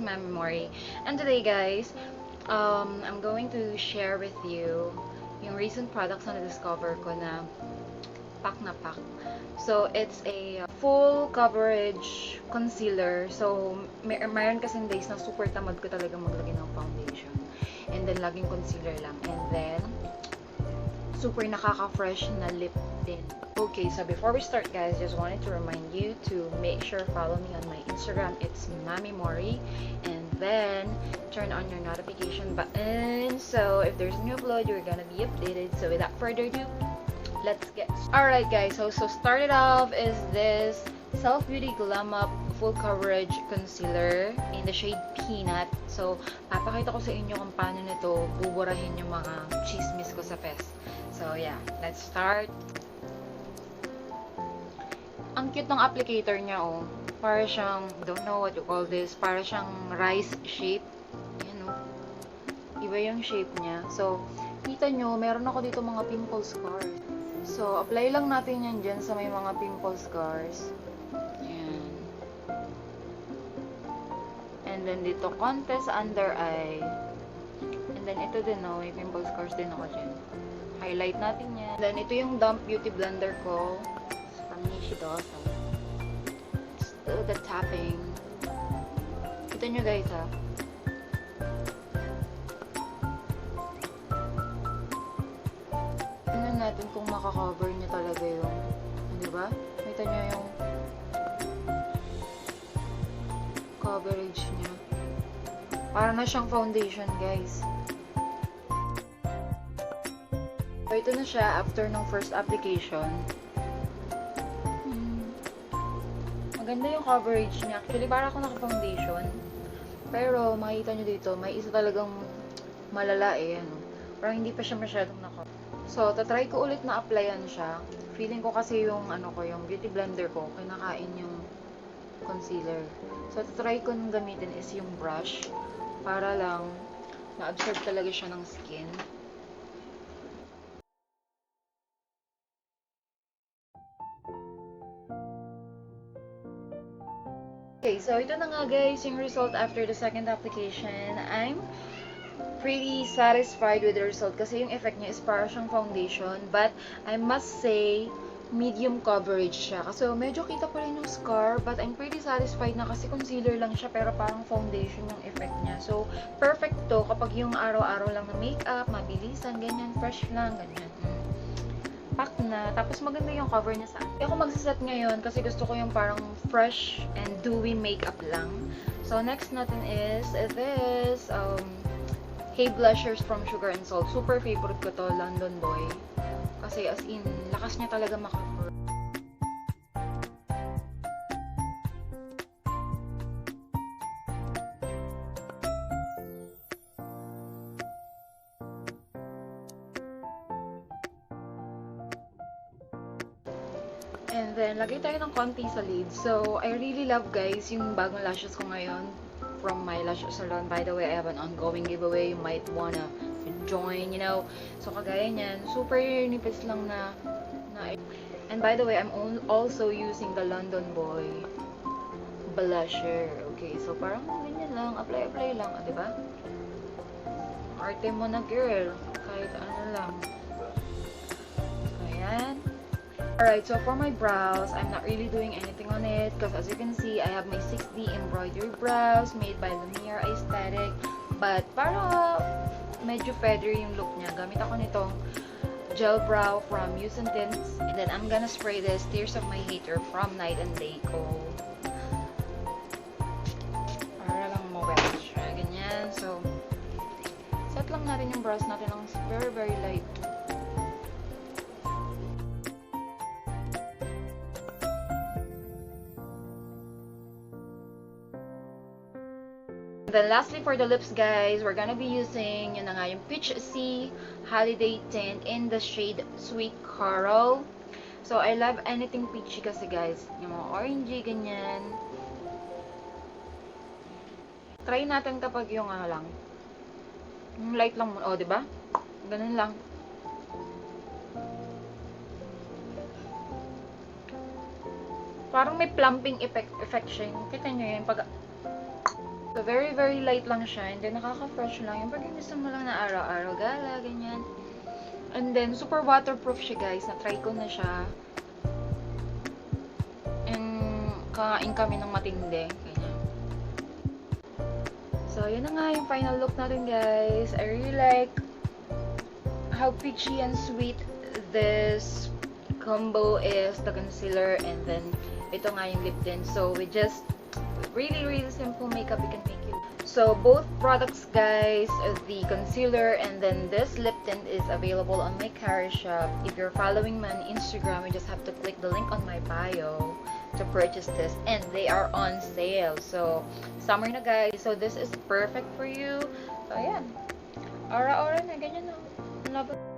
𝗏𝗵. And today guys, I'm going to share with you yung recent products na na-discover ko na pack na pack. So, it's a full coverage concealer. So, mayroon kasing days na super tamad ko talaga maglagay ng foundation. And then, laging concealer lang. And then, super nakaka-fresh na lip tint. Okay, so before we start guys, just wanted to remind you to make sure follow me on my Instagram. It's 𝗏𝗵. And then, turn on your notification button. So, if there's a new upload, you're gonna be updated. So, without further ado, let's get started. Alright guys, so started off is this Self Beauty Glam Up Full Coverage Concealer in the shade Peanut. So, papakita ko sa inyo kung paano nito buburahin yung mga chismis ko sa fest. So, yeah, let's start. Ang cute ng applicator niya, oh. Para siyang, don't know what you call this, para siyang rice shape. Ayan, oh. Iba yung shape niya. So, kita nyo, meron ako dito mga pimple scars. So, apply lang natin yan dyan sa may mga pimple scars. Ayan. And then dito, konti sa under eye. And then ito din, oh, may pimple scars din ako dyan. Highlight natin yan. Then ito yung damp beauty blender ko. From Yassss. Let's do the tapping. Kita nyo guys, ha. Tingnan natin kung makakover niya talaga yung, di ba? Kita nyo yung coverage niya. Para na siyang foundation, guys. So, ito na siya after ng first application. Maganda yung coverage niya. Actually, para ako naka-foundation. Pero, makikita nyo dito, may isa talagang malala eh. Ano? Parang hindi pa siya masyadong naka. So, tatry ko ulit na applyan siya. Feeling ko kasi yung, yung beauty blender ko, kinakain yung concealer. So, tatry ko nung gamitin is yung brush. Para lang, na-absorb talaga siya ng skin. Okay, so ito na nga guys, yung result after the second application. I'm pretty satisfied with the result kasi yung effect niya is para siyang foundation, but I must say medium coverage siya. So medyo kita pa rin yung scar, but I'm pretty satisfied na kasi concealer lang siya pero parang foundation yung effect niya. So perfect to kapag yung araw-araw lang na makeup, mabilisan, ganyan, fresh lang, ganyan. Pack na. Tapos maganda yung cover niya sa akin. Ako magsiset ngayon kasi gusto ko yung parang fresh and dewy makeup lang. So, next natin is this Hey Blushers from Sugar and Salt. Super favorite ko to, London Boy. Kasi as in, lakas niya talaga maka-cover. And then, lagay tayo ng konti sa lid. So, I really love guys yung bagong lashes ko ngayon from my lash salon. By the way, I have an ongoing giveaway. You might wanna join, you know. So, kagaya niyan, super nipis lang na. And by the way, I'm also using the London Boy blusher. Okay, so parang ganyan lang. Apply lang. Diba? Arte mo na girl. Kahit ano lang. Ayan. Alright, so for my brows, I'm not really doing anything on it because as you can see, I have my 6D embroidery brows made by 𝗏𝗵 Aesthetic. But para medyo feathery yung look niya, gamit ako nitong gel brow from Tint. And then I'm gonna spray this Tears of My Hater from Night and Day ko. Para lang mawet siya, ganyan. So, set lang natin yung brows natin ng very, very light. Then lastly for the lips guys, we're gonna be using yun na nga yung Peach Sea Holiday Tint in the shade Sweet Coral. So I love anything peachy kasi guys, yung mga orangey ganyan. Try natin kapag yung lang. Yung light lang muna, oh, 'di ba? Ganun lang. Parang may plumping effect siya. Kita nyo yun. Pag So, very, very light lang siya. And then, nakaka-fresh lang. Yung pag gusto mo lang na araw-araw gala, ganyan. And then, super waterproof siya, guys. Na-try ko na siya. And, kakain kami ng matindi. Ganyan. So, yun na nga yung final look natin, guys. I really like how peachy and sweet this combo is, the concealer, and then ito nga yung lip tint. So, with just really, really simple makeup, you can make it. So, both products, guys, the concealer and then this lip tint is available on my Charis Shop. If you're following me on Instagram, you just have to click the link on my bio to purchase this, and they are on sale. So, summer na, guys. So, this is perfect for you. So, ayan. Aura-aura na, ganyan na. Love it.